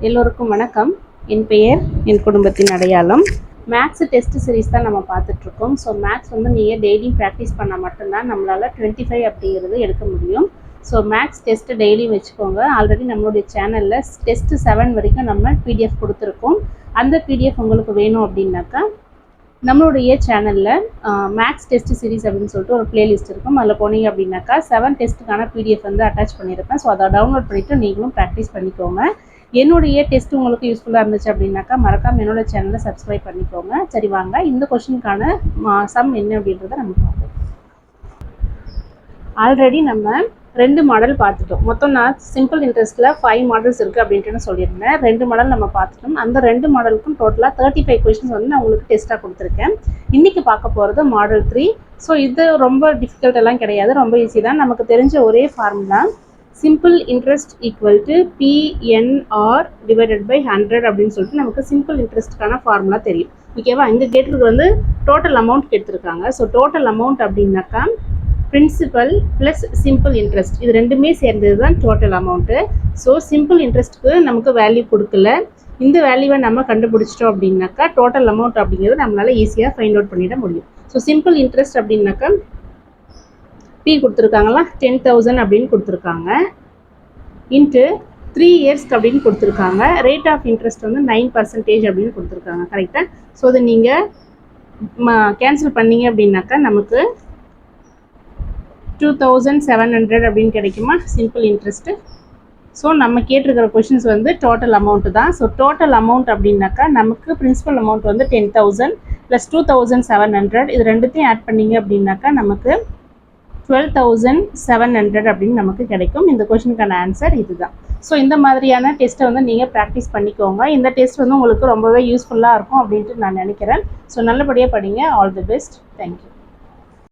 எல்லோருக்கும் வணக்கம். என் பெயர் என் குடும்பத்தின் அடையாளம். மேக்ஸ் டெஸ்ட் சீரிஸ் தான் நம்ம பார்த்துட்ருக்கோம். ஸோ மேக்ஸ் வந்து நீங்கள் டெய்லியும் ப்ராக்டிஸ் பண்ணால் மட்டும்தான் நம்மளால் 25 அப்படிங்கிறது எடுக்க முடியும். ஸோ மேக்ஸ் டெஸ்ட்டு டெய்லியும் வச்சுக்கோங்க. ஆல்ரெடி நம்மளுடைய சேனலில் டெஸ்ட்டு 7 வரைக்கும் நம்ம பிடிஎஃப் கொடுத்துருக்கோம். அந்த பிடிஎஃப் உங்களுக்கு வேணும் அப்படின்னாக்கா நம்மளுடைய சேனலில் மேக்ஸ் டெஸ்ட் சீரிஸ் அப்படின்னு சொல்லிட்டு ஒரு பிளேலிஸ்ட் இருக்கும். அதில் போனீங்க அப்படின்னாக்கா 7 டெஸ்ட்டுக்கான பிடிஎஃப் வந்து அட்டாச் பண்ணியிருப்பேன். ஸோ அதை டவுன்லோட் பண்ணிவிட்டு நீங்களும் ப்ராக்டிஸ் பண்ணிக்கோங்க. என்னுடைய டெஸ்ட் உங்களுக்கு யூஸ்ஃபுல்லாக இருந்துச்சு அப்படின்னாக்கா மறக்காம என்னோட சேனலை சப்ஸ்கிரைப் பண்ணிக்கோங்க. சரி வாங்க, இந்த கொஸ்டினுக்கான சம் என்ன அப்படின்றத நம்ம பார்ப்போம். ஆல்ரெடி நம்ம 2 மாடல் பார்த்துட்டோம். மொத்தம் நான் சிம்பிள் இன்ட்ரெஸ்ட்டில் 5 மாடல்ஸ் இருக்குது அப்படின்ட்டு சொல்லியிருந்தேன். 2 மாடல் நம்ம பார்த்துட்டோம். அந்த 2 மாடலுக்கும் டோட்டலாக 35 கொஸ்டின்ஸ் வந்து நான் உங்களுக்கு டெஸ்ட்டாக கொடுத்துருக்கேன். இன்றைக்கி பார்க்க போகிறது மாடல் 3. ஸோ இது ரொம்ப டிஃபிகல்ட் எல்லாம் கிடையாது, ரொம்ப ஈஸி தான். நமக்கு தெரிஞ்ச ஒரே formula simple interest equal to PNR divided by 100 அப்படின்னு சொல்லிட்டு நமக்கு சிம்பிள் இன்ட்ரெஸ்ட்டுக்கான ஃபார்முலா தெரியும். ஓகேவா? இந்த கேட்டுக்கு வந்து டோட்டல் அமௌண்ட் கேட்டிருக்காங்க. ஸோ டோட்டல் அமௌண்ட் அப்படின்னாக்கா பிரின்சிபல் ப்ளஸ் சிம்பிள் இன்ட்ரெஸ்ட் இது ரெண்டுமே சேர்ந்தது தான் டோட்டல் அமௌண்ட்டு. ஸோ சிம்பிள் இன்ட்ரெஸ்ட்டுக்கு நமக்கு வேல்யூ கொடுக்கல. இந்த வேல்யூவை நம்ம கண்டுபிடிச்சிட்டோம் அப்படின்னாக்கா டோட்டல் அமௌண்ட் அப்படிங்கிறது நம்மளால் ஈஸியாக ஃபைண்ட் அவுட் பண்ணிட முடியும். ஸோ சிம்பிள் இன்ட்ரெஸ்ட் அப்படின்னாக்கா P கொடுத்துருக்காங்களா 10,000 அப்படின்னு கொடுத்துருக்காங்க. இன்ட்டு 3 இயர்ஸ்க்கு அப்படின்னு கொடுத்துருக்காங்க. ரேட் ஆஃப் இன்ட்ரெஸ்ட் வந்து 9% அப்படின்னு கொடுத்துருக்காங்க. கரெக்டாக? ஸோ அதை நீங்கள் கேன்சல் பண்ணிங்க அப்படின்னாக்கா நமக்கு 2,700 அப்படின்னு கிடைக்குமா சிம்பிள் இன்ட்ரெஸ்ட்டு. ஸோ நம்ம கேட்டிருக்கிற கொஷின்ஸ் வந்து டோட்டல் அமௌண்ட்டு தான். ஸோ டோட்டல் அமௌண்ட் அப்படின்னாக்கா நமக்கு பிரின்சிபல் அமௌண்ட் வந்து 10,000 ப்ளஸ் 2,700 இது ரெண்டுத்தையும் ஆட் பண்ணிங்க அப்படின்னாக்கா நமக்கு 12,700 அப்படின்னு நமக்கு கிடைக்கும். இந்த கொஷினுக்கான ஆன்சர் இதுதான். ஸோ இந்த மாதிரியான டெஸ்ட்டை வந்து நீங்கள் ப்ராக்டிஸ் பண்ணிக்கோங்க. இந்த டெஸ்ட் வந்து உங்களுக்கு ரொம்பவே யூஸ்ஃபுல்லாக இருக்கும் அப்படின்ட்டு நான் நினைக்கிறேன். ஸோ நல்லபடியாக படிங்க. All the best. தேங்க்யூ.